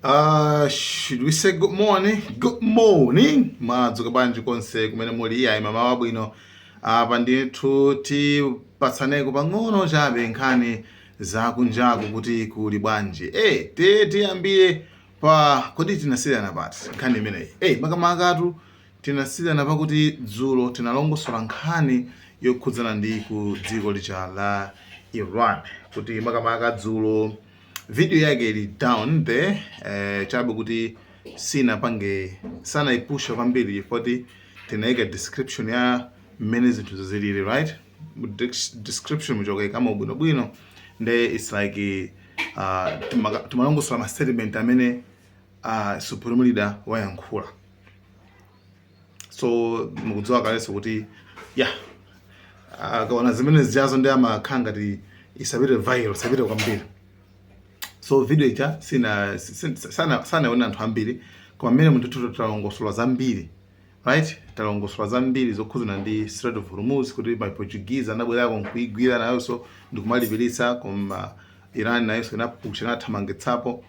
Should we say good morning? Good morning. Madzuka banji konse kumene muli ayi mama wabwino. Apa ndithu tipatsaneko pang'ono chabe nkhani zakunjaku kuti kuli bwanji. Tiyambire pa kodi tinasiyana pati nkhani imeneyi. Makamakatu tinasiyana pakuti dzulo tinalongosola nkhani yokhudzana ndi ku dziko lija la Iran. Kuti makamaka dzulo video yake ili down there chabe kuti sanaipusha kwambiri poti tinaika description ya mmene zinthu zilili, right? Description muchoka kama bwino nde it's like timalongosola ma statement amene supreme leader wayankhula. So mukudziwa kaleso kuti akaona zimene zijazo ndi amakhala ngati isapite viral, isapite kwambiri. So video ija sanaona anthu ambiri koma mmene munthu talongosola zambiri, right? Talongosola zambiri zokhudzana ndi Strait of Hormuz kuti ma Portuguese anabwerako nkuigwira nayonso ndikumalipiritsa koma Iran nayonso inapusha nathamangitsapo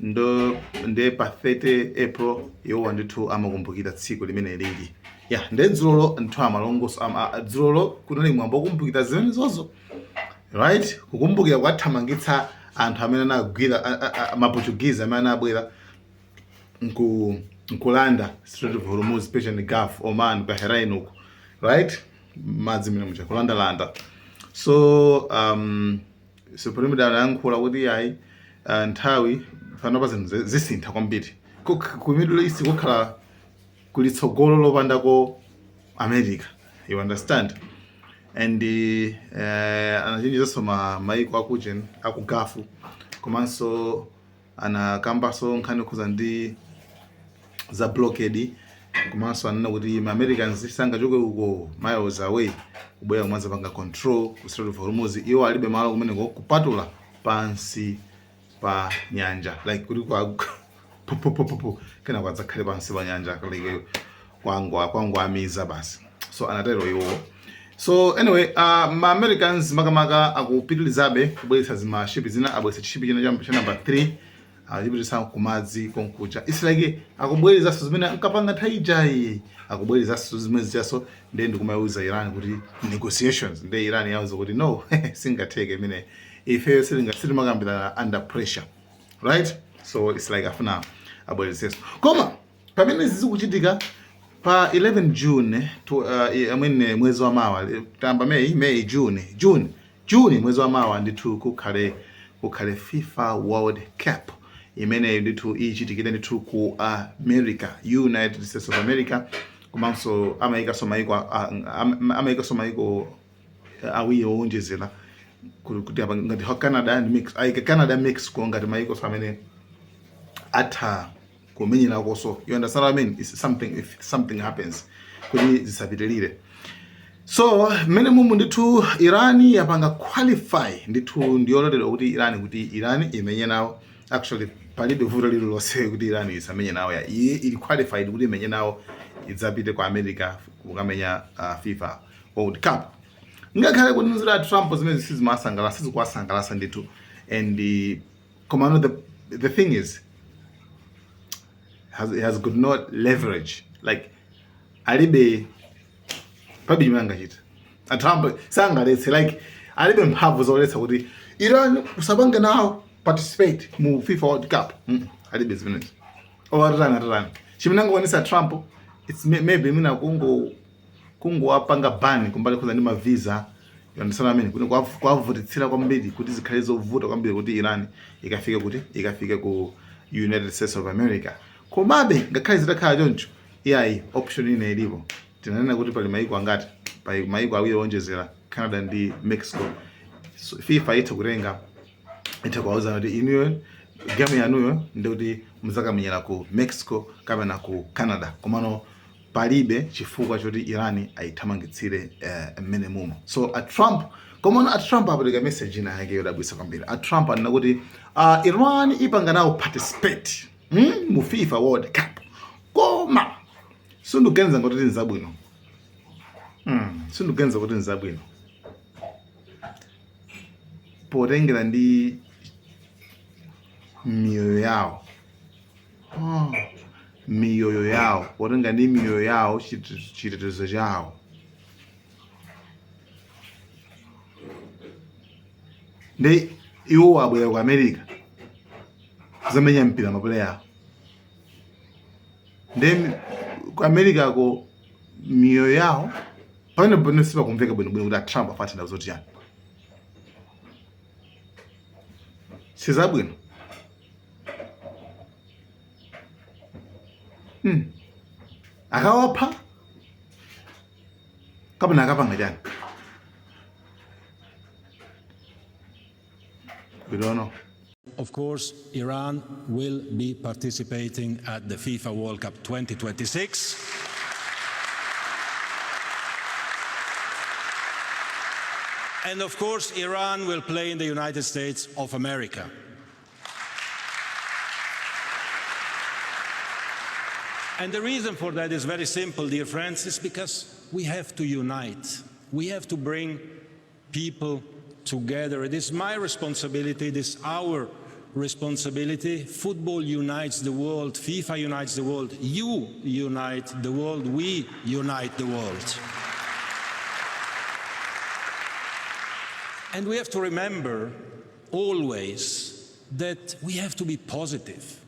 nde pa 30 April iwo ndithu amakumbukira tsiku limene lili. Nde dzulo anthu amalongoso dzulo kunali mwambo kukumbukira zimene zozo, right? Kukumbukira kwathamangitsa anthu amene anagwira ma Portuguese amene anabwera nkulanda Strait of Hormuz, Persian Gulf, Oman, Bahrain uko, right? Madzi mene mucha kulanda. So supreme leader anayankhula kuti ayi nthawi panopa zinthu zisintha kwambiri ku Middle East kukhala kulitsogolo lopandako America, you understand? And anachinjizaso maiko aku Gulf komanso anakambaso nkhani khuza ndi za blockade komanso anena kuti ma Americans sangachoke uko miles away kubwera kumwanza panga control ku Strait of Hormuz. Iwo alibe malo kumeneko kupatula pansi pa nyanja, like kuti kwa kena kwadzakhale pansi pa nyanja like kwangwamiza basi. So anatero iwo. So anyway, ma Americans makamaka akupitilizabe kubweretsa zimaship zina, abweretsa chiship cha number 3 achipitisa kumadzi konkuja. It's like akubweretsaso zimene nkapanga thaijayi, akubweretsaso zimene zichaso nde ndikumayuza Iran kuti negotiations, nde Iran yauza kuti no singatheke imene ife silimakambirana under pressure, right? So it's like afuna abweretsaso koma pamene zikuchitika pa 11 June mwezi wa mawa tamba May June mwezi wa mawa ndithu kukhale FIFA World Cup imene ndithu ichitikire ndithu ku America, United States of America, komanso amaikaso maiko awiri owonjezera kuti apa ngati Canada and Canada, Mexico ngati maiko amene atha kumenyera koso. You understand what I mean? It's something, if something happens kuti zisapitilire. So mene mumu ndithu Irani yapanga qualify ndithu ndiyolotera kuti Irani imenye nawo. Actually palibe vuto lililonse kuti Irani isamenye nawo, ili qualified kuti imenye nawo idzapite ku America kukamenya FIFA World Cup. Ngakhale kuti nzira Trump zimene sizikuwasangalasa ndithu. And the thing is he has got no leverage, like alibe pabi mangachita Trump sangaletse, like alibe mphamvu zoletsa kuti Iran usabange nawo participate mu FIFA World Cup. Alibe zimene owatatana chiminangoonesa Trump, it's maybe mina kungo apanga ban kumbali kuza ndi ma visa. You understand what I mean? Kuti kwavutitsira kwambiri kuti zikhale zovuta kwambiri kuti Iran ikafike ku United States of America. Komabe ngakhale zitakhala choncho iyayi option ine ilipo. Tinanena kuti pali maiko angati, pali maiko awiri owonjezera, Canada ndi Mexico. So FIFA itakutenga itakwauza kuti inuyo game yanuyo ndikuti muzakamenyera ku Mexico kapena ku Canada, komano palibe chifukwa choti Irani ayithamangitsire mmene mumo. So Trump apereka message ina yake yodabwitsa kwambiri. Trump anena kuti Iran ipanga nawo participate mu FIFA World Cup koma sundugenza ngoti nzabwino. Sundugenza kuti nzabwino potengera ndi miyoyo yawo miyoyo yawo potenga ndi miyoyo yawo chitetezo chawo. Ndi iwo wabwera ku America zamenya mpira mapuleya. Ndi ku America ko miyoyo yawo pamene sipakumveka bwinobwino kuti a Trump afatira zoti yani sizabwino. Akawapha kapena akapanga chani, we don't know. Of course, Iran will be participating at the FIFA World Cup 2026. And of course, Iran will play in the United States of America. And the reason for that is very simple, dear friends, is because we have to unite. We have to bring people together. It is my responsibility, it is our responsibility. Football unites the world, FIFA unites the world, you unite the world, we unite the world. And we have to remember always that we have to be positive.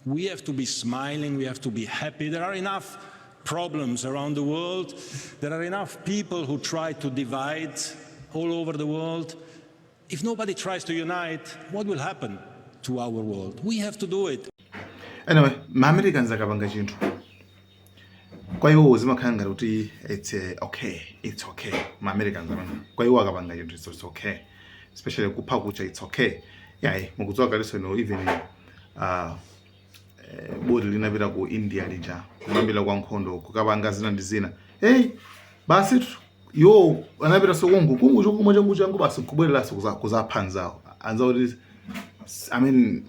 We have to be smiling, we have to be happy. There are enough problems around the world. There are enough people who try to divide all over the world. If nobody tries to unite, what will happen to our world? We have to do it. Anyway, ma-Americans akapanga chinthu. Kwa iwo zimakhala ngati kuti it's okay. Ma-Americans amene. Kwa iwo akapanga chinthu it's okay. Especially kupha kucha it's okay. Yayi, mukudziwa kaliso no even bodi linapita ku India lija kumambira kwa nkhondo kukapanga zina ndi zina. Hey, basi yo anapita kungu chokumwa changu basi kubwerera kuzaphanzawo. Anza kuti I mean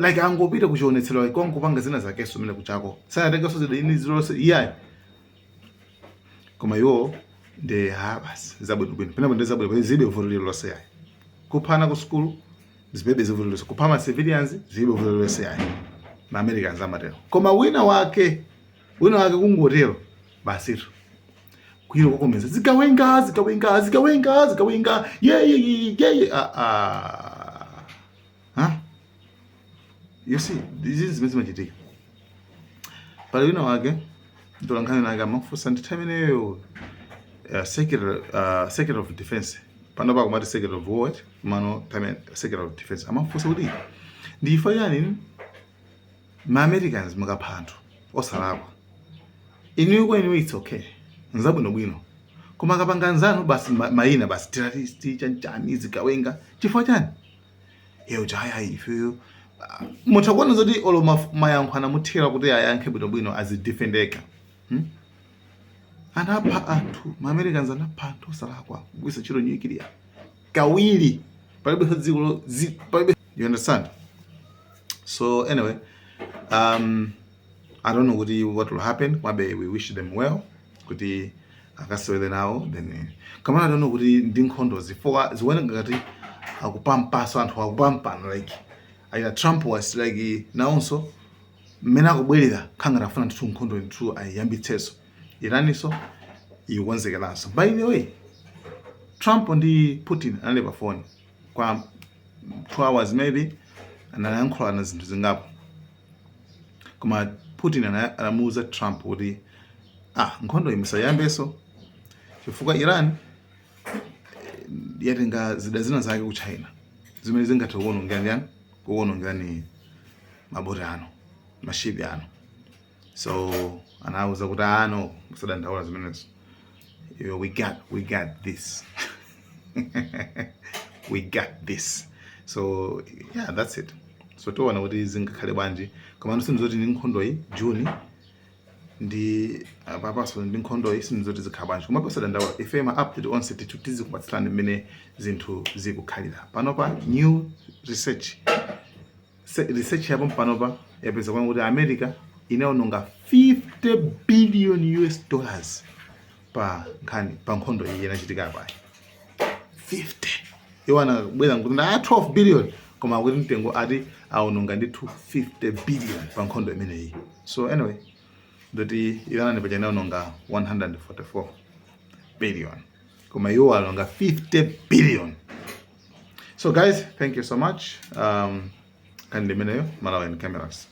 like angopita kuchionetsero kwa kupanga zina zake so mene kuchako. Sanatenga so zidini zilose iyayi. Koma yo nde basi zabwino bwino. Pena bonde zabwino zibe vuruliro lose yayi. Kuphana ku school zibebe zivuruliro. Kuphama civilians zibe vuruliro lose yayi. Ma-Americans amatero. Koma wina wake kungotero basitu kwiro kokomeza zikawenga you see this is machitika pale wina wake ndolangana naga mafusa nditameneyo secretary of defense pano pa kumati secretary of war mano tamen secretary of defense amafusa kuti ndifa yani ma-Americans mukaphantu osalakwa inuyo it's okay nzabwino bwino koma kapanga nzanu basi mayina basi terrorist chanchani zikawenga chifukwa chani yeyo jaya ifeyo mutakuona zoti olo mayankhwana muthera kuti ayankhe bwino azidefendeka anapha anthu ma-Americans anapha anthu osalakwa kuisa chiro nyikiriya kawiri palibe dziko palibe. You understand? So anyway, I don't know what will happen. Maybe we wish them well. Kuti akaswele nawo then kama I don't know kuti ndinkhondo zifika ziwena ngati akupampaso anthu akupampana like aina Trump was like naonso mmene akubwerera khanga afuna ndithu nkhondo ndithu ayambitseso iraniso iwonzekeranso. By the way, Trump ndi Putin anali pa phone kwa 2 hours maybe anayankhula na zinthu zingapo. Koma Putin anamuuza Trump kuti nkhondo imusayambeso chifukwa Iran yatenga zida zina zake ku China zimene zingathe kuwonongani maboti ano mashipi ano. So anauza kuti ano musadandaula zimenezo. We got this. We got this. So yeah, that's it. So towana kuti zingakhale bwanji koma sinzoti ndi nkhondo iyi June ndi papaso ndi nkhondo iyi sinzoti zikhala bwanji koma pasadandaula ife ma update onse tizikupatsirani mmene zinthu zikukhalira panopa. New research yapo panopa yapeza kuti America inaononga $50 billion pa nkhondo iyi inachitika apa 50 iwana bweza kuti 12 billion koma kuti mtengo ati aononga ndi 250 billion pa nkhondo imeneyi. So anyway, ndoti Iran paja inaononga 144 billion koma iwo alonga 50 billion. So guys, thank you so much. Kandi imeneyo Malawian Cameras.